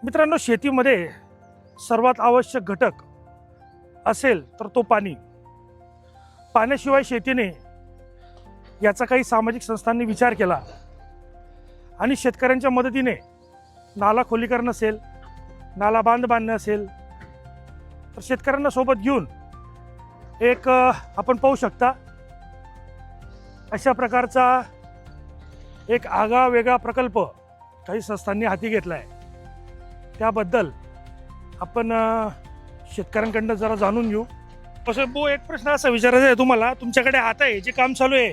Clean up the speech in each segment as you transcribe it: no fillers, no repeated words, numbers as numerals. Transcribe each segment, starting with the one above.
मित्रांनो, शेतीमध्ये सर्वात आवश्यक घटक असेल तर तो पाणी. पाण्याशिवाय शेतीने याचा काही सामाजिक संस्थांनी विचार केला आणि शेतकऱ्यांच्या मदतीने नाला खोलीकरण असेल, नाला बांध बांधणे असेल, तर शेतकऱ्यांना सोबत घेऊन एक आपण पाहू शकता अशा प्रकारचा एक आगळा वेगळा प्रकल्प काही संस्थांनी हाती घेतला आहे. त्याबद्दल आपण शेतकऱ्यांकडनं जरा जाणून घेऊ. कसं एक प्रश्न असा विचारायचा आहे तुम्हाला, तुमच्याकडे आता हे जे काम चालू आहे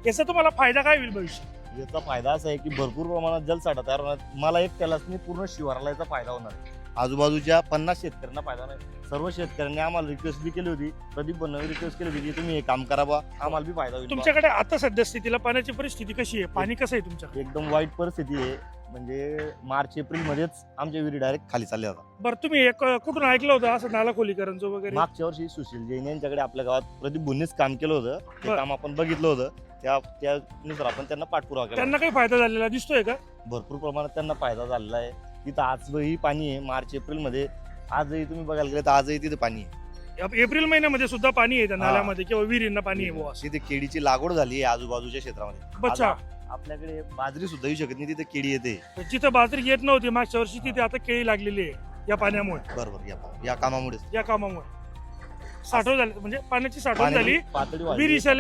याचा तुम्हाला फायदा काय होईल भविष्यात? याचा फायदा असा आहे की भरपूर प्रमाणात जलसाठा तयार होणार. मला एक त्यालाच नाही, पूर्ण शिवाराला याचा फायदा होणार आहे. आजूबाजूच्या 50 शेतकऱ्यांना फायदा नाही. सर्व शेतकऱ्यांनी आम्हाला रिक्वेस्ट बी केली होती, प्रदीप बनवे रिक्वेस्ट केली होती की तुम्ही हे काम करा बा, आम्हाला बी फायदा होईल. तुमच्याकडे आता सध्या स्थितीला पाण्याची परिस्थिती कशी आहे? पाणी कसं आहे तुमच्याकडे? एकदम वाईट परिस्थिती आहे. म्हणजे मार्च एप्रिल मध्येच आमच्या विहिरी डायरेक्ट खाली चालल्या जातात. बरं, तुम्ही एक कुठून ऐकलं होतं असं नाला खोलीकरणचं वगैरे? मागच्या वर्षी सुशील जैन यांच्याकडे आपल्या गावात प्रदीप बुन्नीच काम केलं होतं. ते काम आपण बघितलं होतं. त्यानुसार आपण त्यांना पाठपुरावा केला. त्यांना काही फायदा झालेला दिसतोय का? भरपूर प्रमाणात त्यांना फायदा झालेला आहे. तिथं आजही पाणी आहे. मार्च एप्रिल मध्ये आजही तुम्ही बघायला गेले तर आजही तिथे पाणी आहे. एप्रिल महिन्यामध्ये सुद्धा पाणी आहे त्या नाल्यामध्ये किंवा विहिरींना पाणी आहे बुवा. तिथे केळीची लागवड झाली आहे आजूबाजूच्या क्षेत्रामध्ये. बच्चा, आपल्याकडे बाजरी सुद्धा येऊ शकत नाही, तिथे केळी येते. जिथं बाजरी येत नव्हती मागच्या वर्षी तिथे आता केळी लागलेली आहे या पाण्यामुळे. बरोबर, या कामामुळे या कामामुळे साठवण झाली, म्हणजे पाण्याची साठवण झाली, पातळी वाढली. विहिरीच्या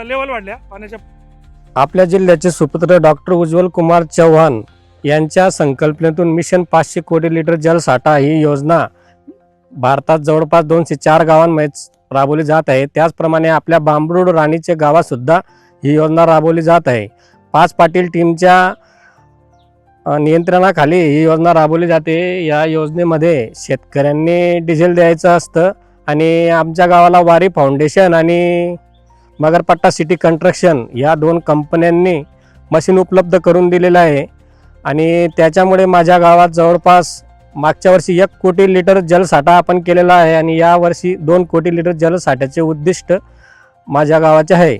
लेवल वाढल्या पाण्याच्या. आपल्या जिल्ह्याचे सुपुत्र डॉक्टर उज्ज्वल कुमार चव्हाण यांच्या संकल्पनेतून मिशन 500 कोटी लिटर जलसाठा ही योजना भारतात जवळपास 204 गावांमध्ये राबवली जात आहे. त्याचप्रमाणे आपल्या बांबरूड राणीचे गावात सुद्धा ही योजना राबवली जात आहे. 5 पाटील टीमच्या नियंत्रणाखाली ही योजना राबवली जाते. या योजनेमध्ये शेतकऱ्यांनी डिझेल द्यायचं असतं आणि आमच्या गावाला वारी फाउंडेशन आणि मगरपट्टा सिटी कंस्ट्रक्शन या 2 कंपन्यांनी मशीन उपलब्ध करून दिलेलं आहे. आणि त्याच्यामुळे माझ्या गावात जवळपास मागच्या वर्षी 1 कोटी लिटर जलसाठा आपण केलेला आहे आणि या वर्षी 2 कोटी लिटर जलसाठ्याचे उद्दिष्ट माझ्या गावाचे आहे.